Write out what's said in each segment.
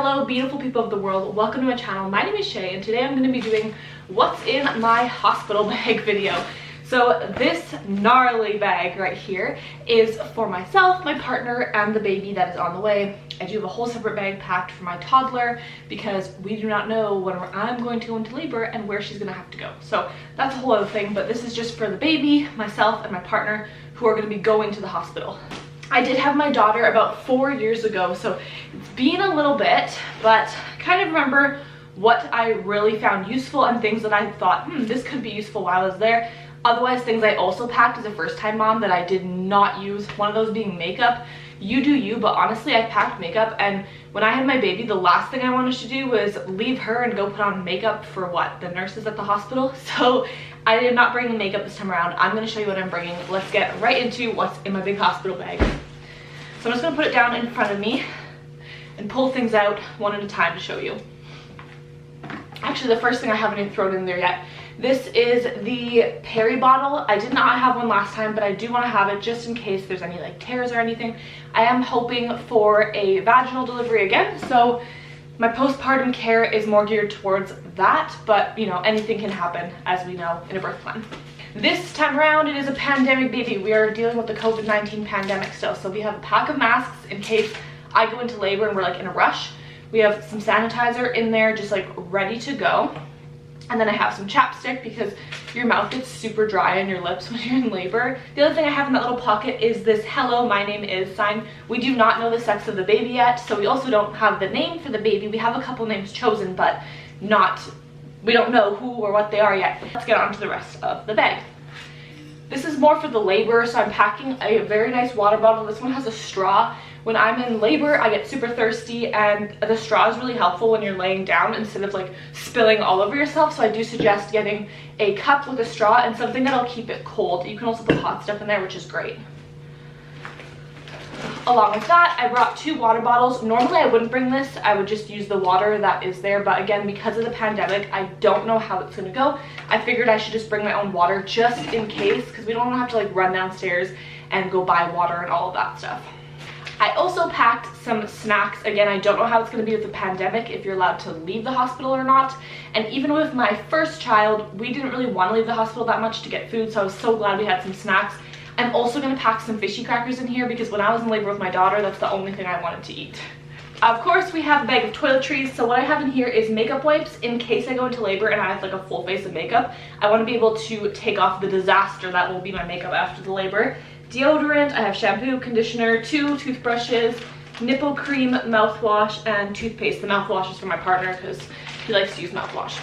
Hello beautiful people of the world, welcome to my channel. My name is Shay and today I'm going to be doing what's in my hospital bag video. So this gnarly bag right here is for myself, my partner, and the baby that is on the way. I do have a whole separate bag packed for my toddler because we do not know when I'm going to go into labor and where she's going to have to go. So that's a whole other thing, but this is just for the baby, myself, and my partner who are going to be going to the hospital. I did have my daughter about 4 years ago, so it's been a little bit, but I kind of remember what I really found useful and things that I thought, this could be useful while I was there. Otherwise, things I also packed as a first-time mom that I did not use, one of those being makeup. You do you, but honestly, I packed makeup, and when I had my baby, the last thing I wanted to do was leave her and go put on makeup for the nurses at the hospital. So I did not bring the makeup this time around. I'm going to show you what I'm bringing. Let's get right into what's in my big hospital bag. So I'm just going to put it down in front of me and pull things out one at a time to show you. Actually, the first thing I haven't even thrown in there yet. This is the Perry bottle. I did not have one last time, but I do want to have it just in case there's any tears or anything. I am hoping for a vaginal delivery again, so my postpartum care is more geared towards that, but you know, anything can happen as we know in a birth plan. This time around, it is a pandemic baby. We are dealing with the COVID-19 pandemic still, so we have a pack of masks in case I go into labor and we're in a rush. We have some sanitizer in there just ready to go. And then I have some chapstick because your mouth gets super dry on your lips when you're in labor. The other thing I have in that little pocket is this "Hello, my name is" sign. We do not know the sex of the baby yet, so we also don't have the name for the baby. We have a couple names chosen, but we don't know who or what they are yet. Let's get on to the rest of the bag. This is more for the labor, so I'm packing a very nice water bottle. This one has a straw. When I'm in labor, I get super thirsty, and the straw is really helpful when you're laying down instead of spilling all over yourself. So I do suggest getting a cup with a straw and something that'll keep it cold. You can also put hot stuff in there, which is great. Along with that, I brought 2 water bottles. Normally I wouldn't bring this, I would just use the water that is there, but again, because of the pandemic, I don't know how it's gonna go. I figured I should just bring my own water just in case, because we don't want to have to run downstairs and go buy water and all of that stuff. I also packed some snacks. Again, I don't know how it's going to be with the pandemic, if you're allowed to leave the hospital or not. And even with my first child, we didn't really want to leave the hospital that much to get food, so I was so glad we had some snacks. I'm also going to pack some fishy crackers in here because when I was in labor with my daughter, that's the only thing I wanted to eat. Of course, we have a bag of toiletries, so what I have in here is makeup wipes in case I go into labor and I have a full face of makeup. I want to be able to take off the disaster that will be my makeup after the labor. Deodorant, I have shampoo, conditioner, 2 toothbrushes, nipple cream, mouthwash, and toothpaste. The mouthwash is for my partner because he likes to use mouthwash.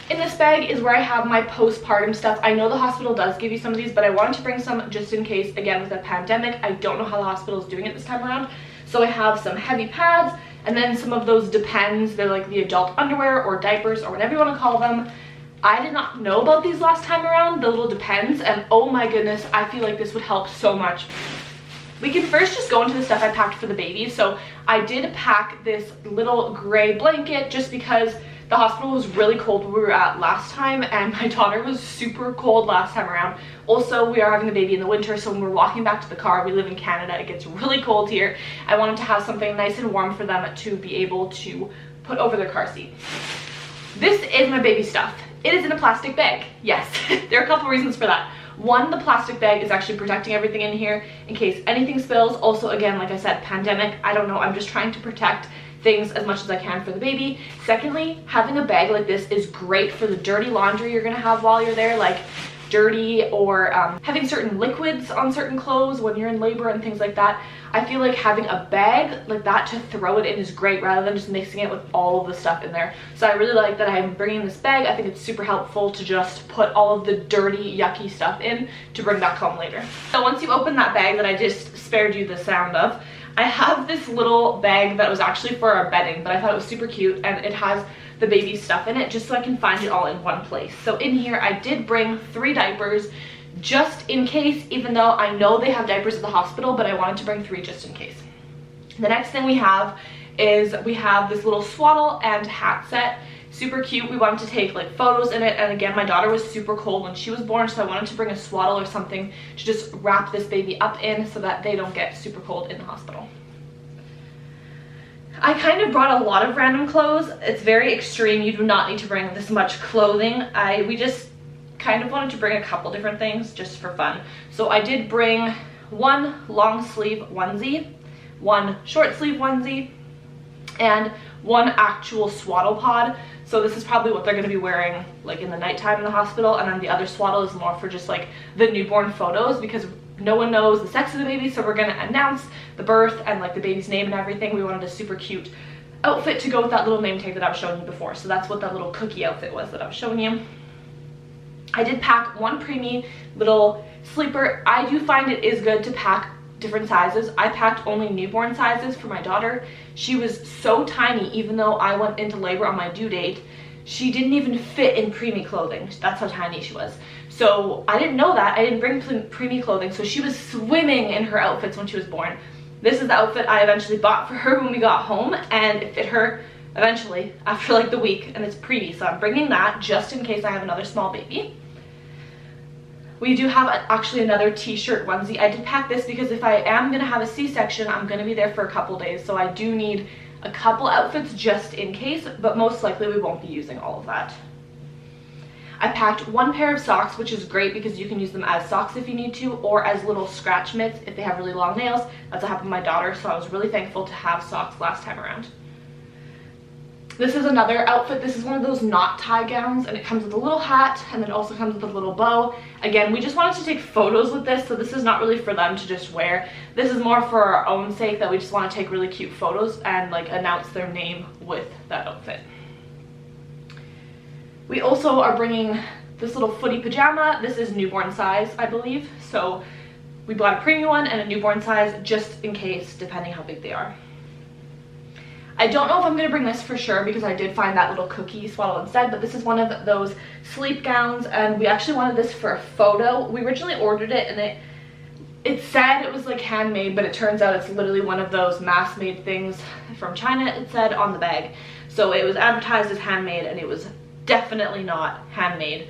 In this bag is where I have my postpartum stuff. I know the hospital does give you some of these, but I wanted to bring some just in case. Again, with the pandemic, I don't know how the hospital is doing it this time around. So I have some heavy pads, and then some of those Depends. They're the adult underwear or diapers or whatever you want to call them. I did not know about these last time around, the little Depends, and oh my goodness, I feel like this would help so much. We can first just go into the stuff I packed for the baby. So I did pack this little gray blanket just because the hospital was really cold where we were at last time, and my daughter was super cold last time around. Also, we are having the baby in the winter, so when we're walking back to the car, we live in Canada, it gets really cold here. I wanted to have something nice and warm for them to be able to put over their car seat. This is my baby stuff. It is in a plastic bag. Yes, there are a couple reasons for that. One, the plastic bag is actually protecting everything in here in case anything spills. Also, again, like I said, pandemic, I don't know, I'm just trying to protect things as much as I can for the baby. Secondly, having a bag like this is great for the dirty laundry you're gonna have while you're there, dirty or having certain liquids on certain clothes when you're in labor and things like that. I feel like having a bag like that to throw it in is great rather than just mixing it with all of the stuff in there. So I really like that I'm bringing this bag. I think it's super helpful to just put all of the dirty, yucky stuff in to bring back home later. So once you open that bag that I just spared you the sound of, I have this little bag that was actually for our bedding, but I thought it was super cute, and it has the baby stuff in it just so I can find it all in one place. So in here I did bring 3 diapers just in case, even though I know they have diapers at the hospital, but I wanted to bring 3 just in case. The next thing we have is we have this little Swaddle and Hat Set. Super cute. We wanted to take photos in it, and again, my daughter was super cold when she was born, so I wanted to bring a swaddle or something to just wrap this baby up in so that they don't get super cold in the hospital. I kind of brought a lot of random clothes. It's very extreme. You do not need to bring this much clothing. We just kind of wanted to bring a couple different things just for fun. So I did bring one long sleeve onesie, one short sleeve onesie, and one actual swaddle pod. So this is probably what they're going to be wearing like in the nighttime in the hospital, and then the other swaddle is more for just like the newborn photos, because no one knows the sex of the baby, so we're going to announce the birth and like the baby's name and everything. We wanted a super cute outfit to go with that little name tag that I was showing you before. So that's what that little cookie outfit was that I was showing you. I did pack one preemie little sleeper. I do find it is good to pack different sizes. I packed only newborn sizes for my daughter. She was so tiny, even though I went into labor on my due date. She didn't even fit in preemie clothing. That's how tiny she was. So I didn't know that. I didn't bring preemie clothing, so she was swimming in her outfits when she was born. This is the outfit I eventually bought for her when we got home, and it fit her eventually after like the week, and it's preemie, so I'm bringing that just in case I have another small baby. We do have actually another t-shirt onesie. I did pack this because if I am going to have a C-section, I'm going to be there for a couple days, so I do need a couple outfits just in case, but most likely we won't be using all of that. I packed one pair of socks, which is great because you can use them as socks if you need to, or as little scratch mitts if they have really long nails. That's what happened to my daughter, so I was really thankful to have socks last time around. This is another outfit. This is one of those knot tie gowns, and it comes with a little hat, and it also comes with a little bow. Again, we just wanted to take photos with this, so this is not really for them to just wear. This is more for our own sake, that we just want to take really cute photos and like announce their name with that outfit. We also are bringing this little footy pajama. This is newborn size, I believe. So we bought a preemie one and a newborn size just in case, depending how big they are. I don't know if I'm going to bring this for sure because I did find that little cookie swaddle instead, but this is one of those sleep gowns, and we actually wanted this for a photo. We originally ordered it, and it said it was like handmade, but it turns out it's literally one of those mass-made things from China, it said on the bag. So it was advertised as handmade, and it was definitely not handmade.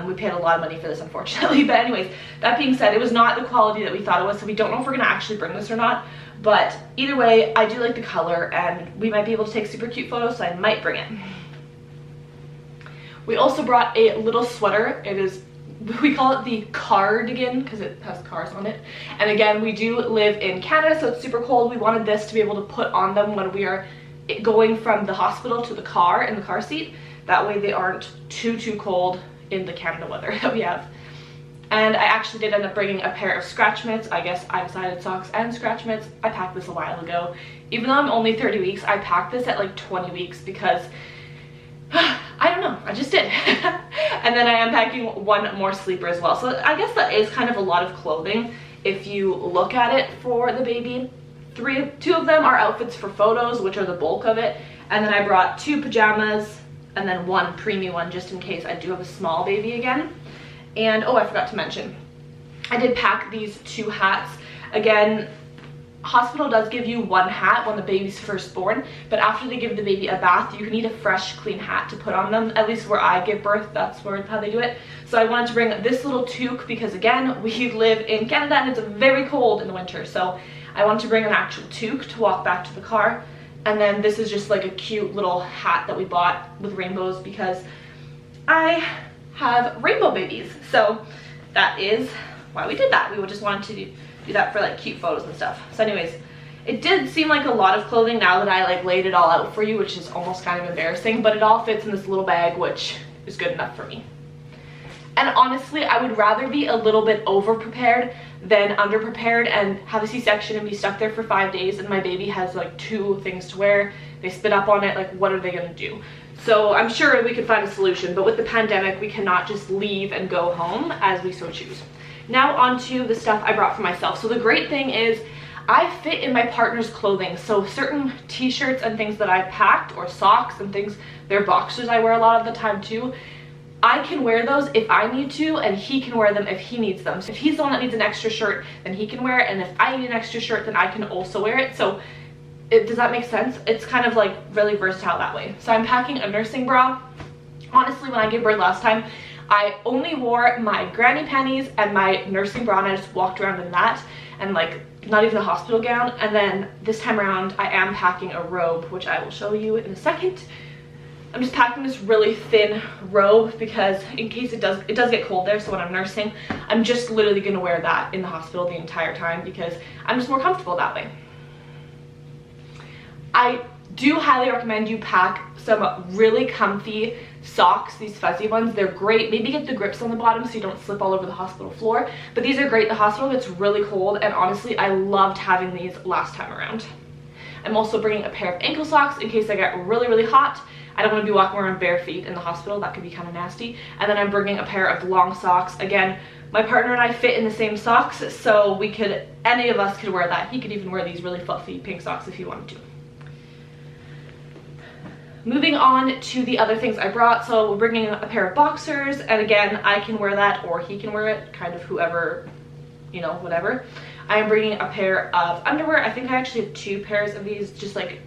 We paid a lot of money for this, unfortunately, but anyways, that being said, it was not the quality that we thought it was, so we don't know if we're going to actually bring this or not. But either way, I do like the color, and we might be able to take super cute photos, so I might bring it. We also brought a little sweater. It is, we call it the Cardigan because it has cars on it. And again, we do live in Canada, so it's super cold. We wanted this to be able to put on them when we are going from the hospital to the car in the car seat. That way they aren't too cold in the Canada weather that we have. And I actually did end up bringing a pair of scratch mitts. I guess I decided socks and scratch mitts. I packed this a while ago. Even though I'm only 30 weeks, I packed this at like 20 weeks because, I don't know, I just did. And then I am packing one more sleeper as well. So I guess that is kind of a lot of clothing if you look at it for the baby. Two of them are outfits for photos, which are the bulk of it. And then I brought 2 pajamas and then one preemie one just in case I do have a small baby again. And oh, I forgot to mention, I did pack these 2 hats. Again, hospital does give you one hat when the baby's first born, but after they give the baby a bath, you need a fresh, clean hat to put on them. At least where I give birth, that's how they do it. So I wanted to bring this little toque because again, we live in Canada and it's very cold in the winter. So I wanted to bring an actual toque to walk back to the car. And then this is just like a cute little hat that we bought with rainbows because I have rainbow babies. So that is why we did that. We just wanted to do that for like cute photos and stuff. So anyways, it did seem like a lot of clothing now that I like laid it all out for you, which is almost kind of embarrassing, but it all fits in this little bag, which is good enough for me. And honestly, I would rather be a little bit over prepared than under prepared and have a C-section and be stuck there for 5 days and my baby has like 2 things to wear. They spit up on it, like what are they gonna do? So I'm sure we could find a solution, but with the pandemic, we cannot just leave and go home as we so choose. Now onto the stuff I brought for myself. So the great thing is I fit in my partner's clothing. So certain t-shirts and things that I packed, or socks and things, they're boxers I wear a lot of the time too. I can wear those if I need to, and he can wear them if he needs them. So if he's the one that needs an extra shirt, then he can wear it, and if I need an extra shirt, then I can also wear it. So does that make sense? It's kind of like really versatile that way. So I'm packing a nursing bra. Honestly, when I gave birth last time, I only wore my granny panties and my nursing bra, and I just walked around in that. And like not even a hospital gown. And then this time around I am packing a robe, which I will show you in a second. I'm just packing this really thin robe because in case it does get cold there, so when I'm nursing, I'm just literally going to wear that in the hospital the entire time because I'm just more comfortable that way. I do highly recommend you pack some really comfy socks, these fuzzy ones. They're great. Maybe get the grips on the bottom so you don't slip all over the hospital floor, but these are great. The hospital gets really cold, and honestly I loved having these last time around. I'm also bringing a pair of ankle socks in case I get really hot. I don't want to be walking around bare feet in the hospital. That could be kind of nasty. And then I'm bringing a pair of long socks. Again, my partner and I fit in the same socks, so any of us could wear that. He could even wear these really fluffy pink socks if he wanted to. Moving on to the other things I brought. So we're bringing a pair of boxers, and again, I can wear that or he can wear it, kind of whoever, you know, whatever. I am bringing a pair of underwear. I think I actually have 2 pairs of these, just like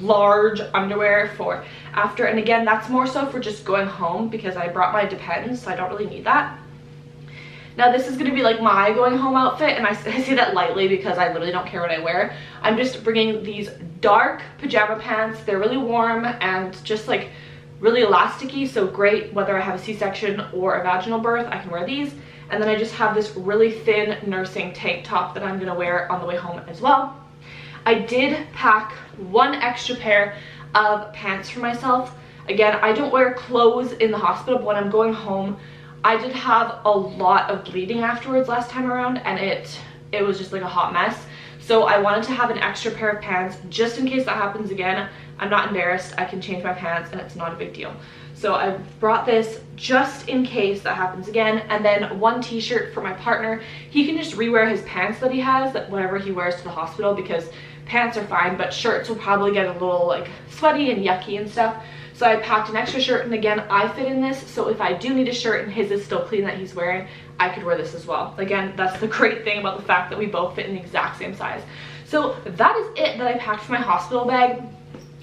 large underwear for after, and again, that's more so for just going home because I brought my Depends, so I don't really need that. Now this is going to be like my going home outfit, and I say that lightly because I literally don't care what I wear. I'm just bringing these dark pajama pants. They're really warm and just like really elasticy, so great whether I have a C-section or a vaginal birth, I can wear these. And then I just have this really thin nursing tank top that I'm going to wear on the way home as well. I did pack 1 extra pair of pants for myself. Again, I don't wear clothes in the hospital, but when I'm going home, I did have a lot of bleeding afterwards last time around, and it was just like a hot mess. So I wanted to have an extra pair of pants just in case that happens again. I'm not embarrassed. I can change my pants and it's not a big deal. So I brought this just in case that happens again. And then 1 t-shirt for my partner. He can just rewear his pants that he has, that whatever he wears to the hospital, because pants are fine, but shirts will probably get a little like sweaty and yucky and stuff. So I packed an extra shirt, and again, I fit in this, so if I do need a shirt and his is still clean that he's wearing, I could wear this as well. Again, that's the great thing about the fact that we both fit in the exact same size. So that is it that I packed for my hospital bag.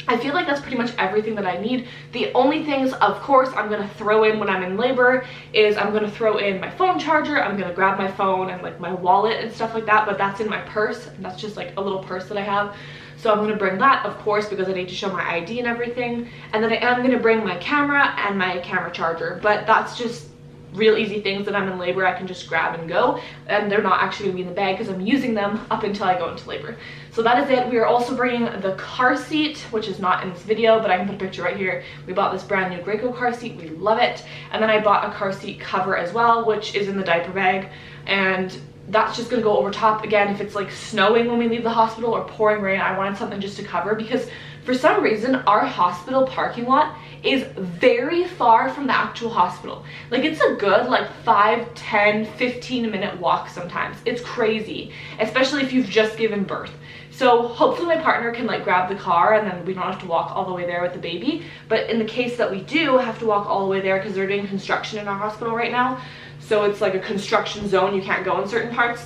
I feel like that's pretty much everything that I need. The only things, of course, I'm going to throw in when I'm in labor is I'm going to throw in my phone charger. I'm going to grab my phone and like my wallet and stuff like that, but that's in my purse. And that's just like a little purse that I have. So I'm going to bring that, of course, because I need to show my ID and everything. And then I am going to bring my camera and my camera charger, but that's just real easy things that I'm in labor. I can just grab and go, and they're not actually going to be in the bag because I'm using them up until I go into labor. So that is it. We are also bringing the car seat, which is not in this video, but I can put a picture right here. We bought this brand new Graco car seat. We love it. And then I bought a car seat cover as well, which is in the diaper bag, and that's just going to go over top. Again, if it's like snowing when we leave the hospital or pouring rain, I wanted something just to cover, because for some reason our hospital parking lot is very far from the actual hospital. Like, it's a good like 5, 10, 15-minute walk sometimes. It's crazy, especially if you've just given birth. So hopefully my partner can like grab the car and then we don't have to walk all the way there with the baby. But in the case that we do have to walk all the way there, because they're doing construction in our hospital right now, so it's like a construction zone, you can't go in certain parts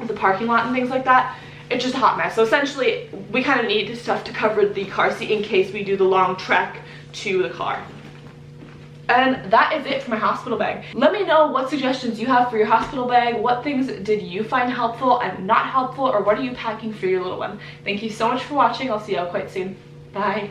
of the parking lot and things like that. It's just a hot mess. So essentially we kind of need stuff to cover the car seat in case we do the long trek to the car. And that is it for my hospital bag. Let me know what suggestions you have for your hospital bag. What things did you find helpful and not helpful, or what are you packing for your little one? Thank you so much for watching. I'll see you all quite soon. Bye.